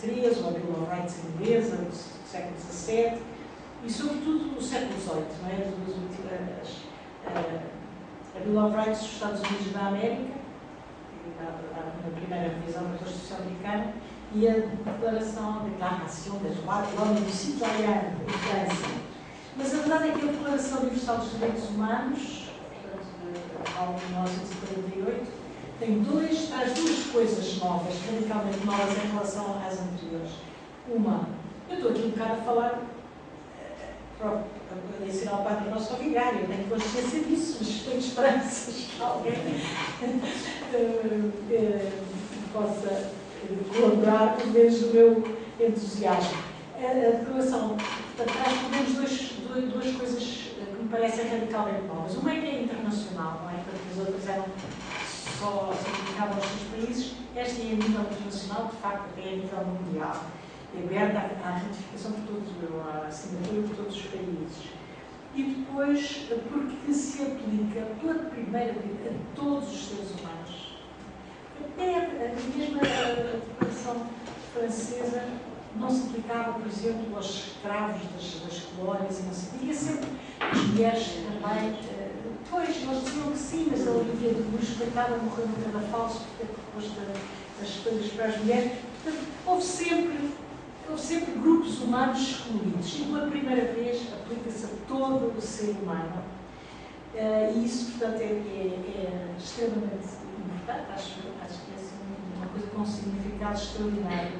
XIII, ou a Bill of Rights inglesa, do século XVII, e sobretudo do século XVIII, não é? A Bill of Rights dos Estados Unidos da América, na primeira revisão da Constituição Americana, e a Declaração des Droits de l'Homme et du Citoyen em França. Mas a verdade é que a Declaração Universal dos Direitos Humanos, portanto, de 1948, traz duas coisas novas, radicalmente novas em relação às anteriores. Uma, eu estou aqui um bocado a falar, a ensinar o padre nosso vigário, eu tenho consciência disso, mas tenho esperanças que alguém possa colaborar, por vezes, do meu entusiasmo. A declaração traz, pelo menos, duas coisas que me parecem radicalmente novas. Uma é que é internacional, não é? Porque as outras eram só se aplicavam aos seus países. Esta é a nível internacional, de facto, é a nível mundial. É aberta à ratificação por todos, à assinatura por todos os países. E depois, porque se aplica pela primeira vez a todos os seres humanos. Até a mesma declaração francesa não se aplicava, por exemplo, aos escravos das colónias e não se diga sempre as mulheres também. Pois, eles diziam que sim, mas a Olivia de Gouges, coitada, morreu no cadafalso porque depois das coisas para as mulheres. Portanto, houve sempre grupos humanos excluídos e pela primeira vez aplica-se a todo o ser humano. E isso, portanto, é extremamente importante, acho que é assim, uma coisa com um significado extraordinário.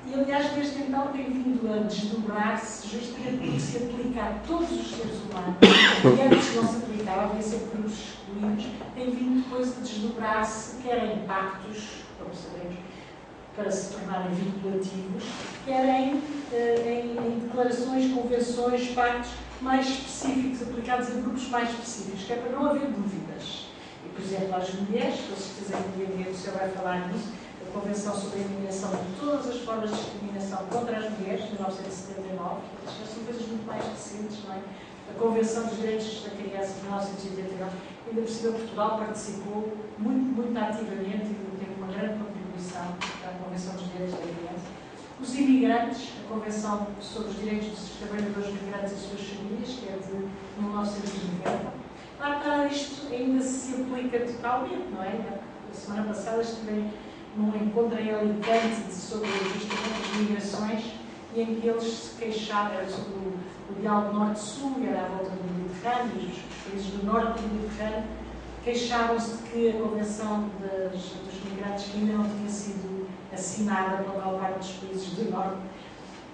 E, aliás, desde então tem vindo a desdobrar-se justamente porque se aplica a todos os seres humanos, e antes não se aplicava, havia sempre grupos excluídos, tem vindo depois a desdobrar-se, quer em pactos, como sabemos, para se tornarem vinculativos, quer em declarações, convenções, pactos mais específicos, aplicados a grupos mais específicos, que é para não haver dúvidas. E, por exemplo, às mulheres, com certeza que o senhor vai falar nisso, a Convenção sobre a Eliminação de todas as formas de discriminação contra as mulheres, de 1979, estas são coisas muito mais recentes, não é? A Convenção dos Direitos da Criança, de 1989, ainda por cima Portugal participou muito ativamente e teve uma grande contribuição para a Convenção dos Direitos da Criança. Os imigrantes, a Convenção sobre os Direitos dos Trabalhadores Migrantes e suas famílias, que é de 1990. Lá está, isto ainda se aplica totalmente, não é? A semana passada estive num encontro em Alicante sobre justamente as migrações e em que eles se queixavam sobre o diálogo norte-sul, era à volta do Mediterrâneo, os países do norte do Mediterrâneo, queixavam-se de que a Convenção dos Migrantes ainda não tinha sido assinada pela maior parte dos países do norte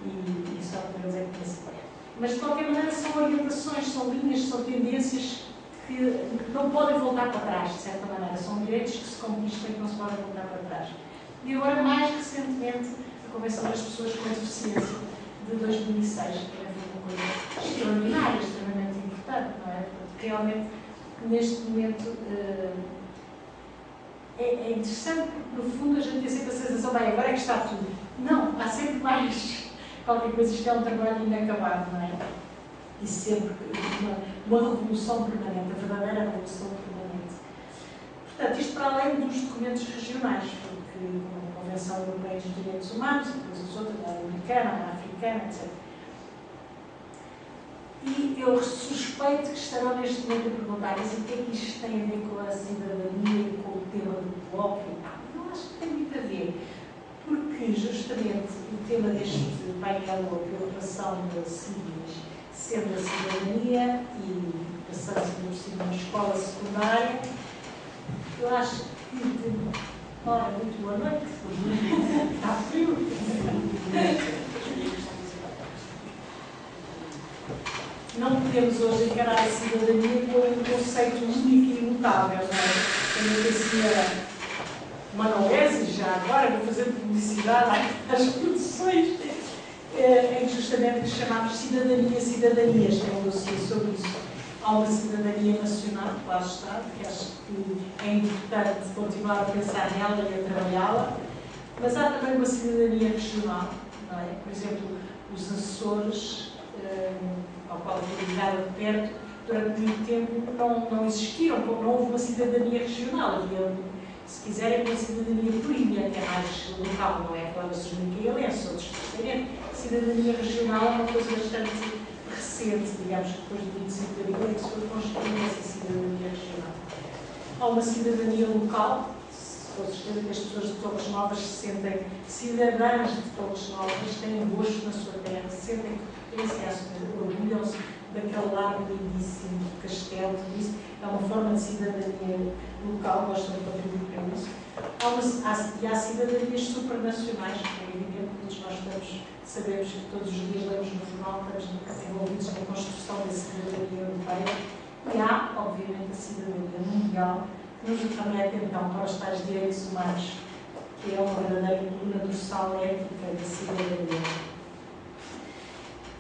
e só para eles é que tinha sido. Mas, de qualquer maneira, são orientações, são linhas, são tendências que não podem voltar para trás, de certa maneira. São direitos que se conquistam e que não se podem voltar para trás. E agora, mais recentemente, a Convenção das Pessoas com Deficiência de 2006, que é uma coisa extraordinária, extremamente importante, não é? Porque realmente, neste momento, é interessante porque, no fundo, a gente tem sempre a sensação, bem, agora é que está tudo. Não, há sempre mais qualquer coisa, isto é um trabalho inacabado, não é? E sempre uma revolução permanente, a verdadeira revolução permanente. Portanto, isto para além dos documentos regionais, porque a Convenção Europeia dos Direitos Humanos, e depois as outras, a americana, a africana, etc. E eu suspeito que estarão neste momento a perguntar, mas o que é que isto tem a ver com a cidadania e com o tema do bloco e tal? Eu acho que tem muito a ver, porque justamente o tema deste painel, a preocupação de civis, sendo a cidadania e passando por cima na escola secundária, eu acho que, ora, muito boa noite, está frio. Não podemos hoje encarar a cidadania como um conceito único e imutável, não é? Como eu dizia Manoese, já agora, vou fazer publicidade às produções, em que justamente lhe chamámos cidadanias, tem um dossiê sobre isso. Há uma cidadania nacional, que lá está, que acho que é importante continuar a pensar nela e a trabalhá-la, mas há também uma cidadania regional, não é? Por exemplo, os Açores, ao qual fui ligada de perto, durante muito tempo não existiram, não houve uma cidadania regional, havia Se quiserem uma cidadania política, que é mais local, não é aquela micaelense ou desfaçamento, cidadania regional é uma coisa bastante recente, digamos que depois do 25 de abril é que se foi construindo essa cidadania regional. Há uma cidadania local, se for certeza que as pessoas de Torres Novas se sentem cidadãs de Torres Novas, têm gosto na sua terra, sentem que pertencem, orgulham-se daquele lado lindíssimo do castelo, tudo isso. É uma forma de cidadania local, gostam de contribuir para isso. E há cidadanias supranacionais, que é evidente, todos nós sabemos que todos os dias lemos no jornal, estamos envolvidos na construção da cidadania europeia. E há, obviamente, a cidadania mundial, que nos remete então para os tais direitos humanos, que é uma verdadeira coluna dorsal ética da cidadania.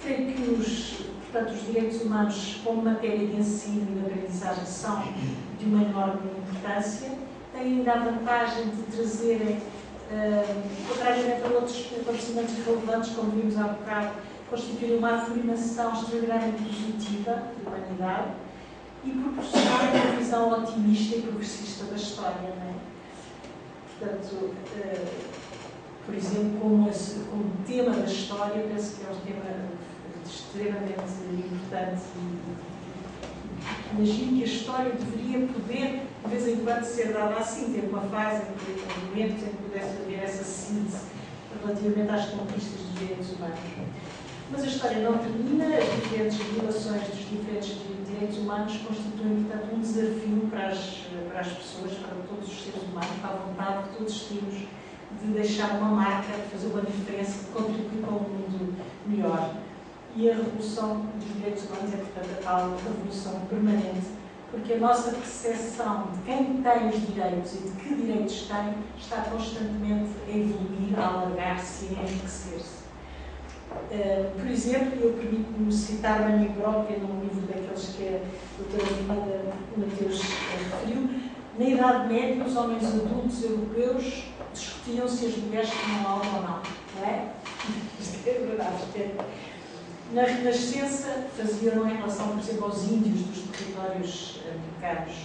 Creio que portanto, os direitos humanos, como matéria de ensino e de aprendizagem, são de uma enorme importância. Têm ainda a vantagem de trazerem, contrariamente a outros acontecimentos relevantes, como vimos há bocado, constituírem uma afirmação extraordinariamente positiva da humanidade e proporcionarem uma visão otimista e progressista da história. Não é? Portanto, por exemplo, como tema da história, penso que é um tema extremamente importante. Imagino que a história deveria poder, de vez em quando, ser dada assim, ter uma fase, ter momentos em que pudesse haver essa síntese relativamente às conquistas dos direitos humanos. Mas a história não termina, as diferentes violações dos diferentes direitos humanos constituem, portanto, um desafio para as pessoas, para todos os seres humanos, para a vontade que todos temos de deixar uma marca, de fazer uma diferença, de contribuir para um mundo melhor. E a revolução dos direitos humanos é, portanto, a tal revolução permanente, porque a nossa percepção de quem tem os direitos e de que direitos tem está constantemente a evoluir, a alargar-se e a enriquecer-se. Por exemplo, eu permito-me citar-me a mim própria num livro daqueles que a doutora Mateus referiu. Na Idade Média, os homens adultos europeus discutiam se as mulheres tinham alma ou não é? Isto é verdade. Na Renascença, faziam em relação, por exemplo, aos índios dos territórios americanos.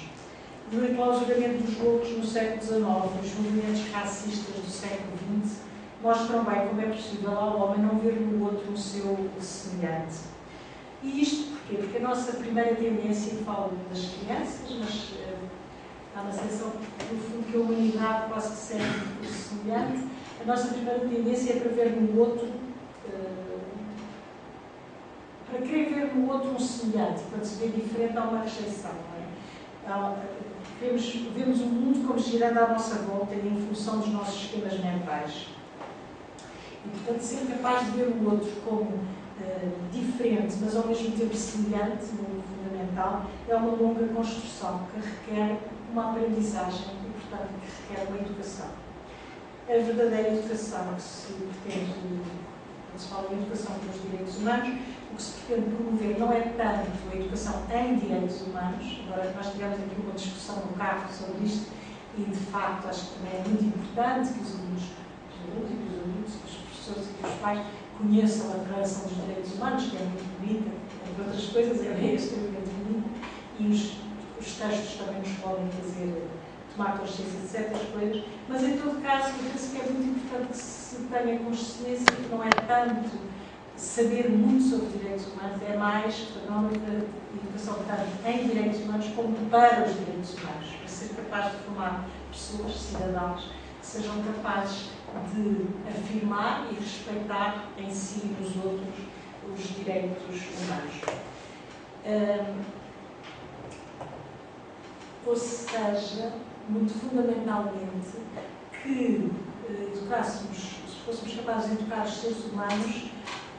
No enclausuramento dos loucos no século XIX, os movimentos racistas do século XX mostram bem como é possível ao homem não ver no outro o seu semelhante. E isto porquê? Porque a nossa primeira tendência, e falo das crianças, mas há uma sensação, no fundo, que a humanidade quase que serve por semelhante, a nossa primeira tendência é para ver no outro para querer ver no outro um semelhante, quando se vê diferente há uma rejeição. Não é? Vemos o mundo como girando à nossa volta e em função dos nossos esquemas mentais. E, portanto, ser capaz de ver o outro como diferente, mas ao mesmo tempo semelhante, no fundamental, é uma longa construção que requer uma aprendizagem e, portanto, que requer uma educação. A verdadeira educação que se pretende, quando se fala em educação pelos direitos humanos, o que se pretende promover não é tanto a educação em direitos humanos, agora nós tivemos aqui uma discussão no carro sobre isto, e de facto acho que também é muito importante que os alunos, os adultos, os professores e os pais conheçam a Declaração dos Direitos Humanos, que é muito bonita, entre outras coisas, é extremamente bonita, e os textos também nos podem fazer tomar consciência de certas coisas, mas em todo caso eu penso que é muito importante que se tenha consciência que não é tanto saber muito sobre direitos humanos, é mais, portanto, não a educação tanto em direitos humanos como para os direitos humanos, para ser capaz de formar pessoas, cidadãos, que sejam capazes de afirmar e respeitar em si e nos outros os direitos humanos. Ou seja, muito fundamentalmente, que educássemos, se fôssemos capazes de educar os seres humanos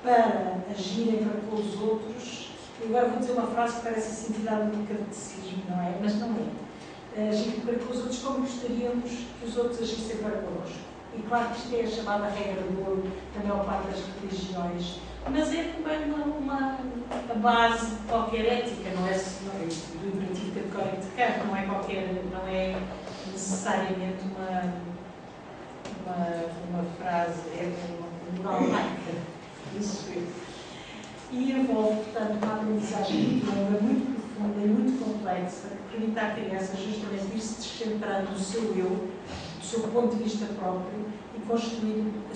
para agirem para com os outros, e agora vou dizer uma frase que parece assim tirada do catecismo, não é? Mas não é. Agir para com os outros como gostaríamos que os outros agissem para connosco. E claro que isto é a chamada regra do ouro da maior parte das religiões, mas é também a base de qualquer ética, não é do imperativo categórico de Kant, não é necessariamente uma frase, é uma moral laica. Isso é. E envolve, portanto, uma aprendizagem muito longa, muito profunda e muito complexa, que permite à criança justamente ir-se descentrando no seu eu, seu ponto de vista próprio e construir a sua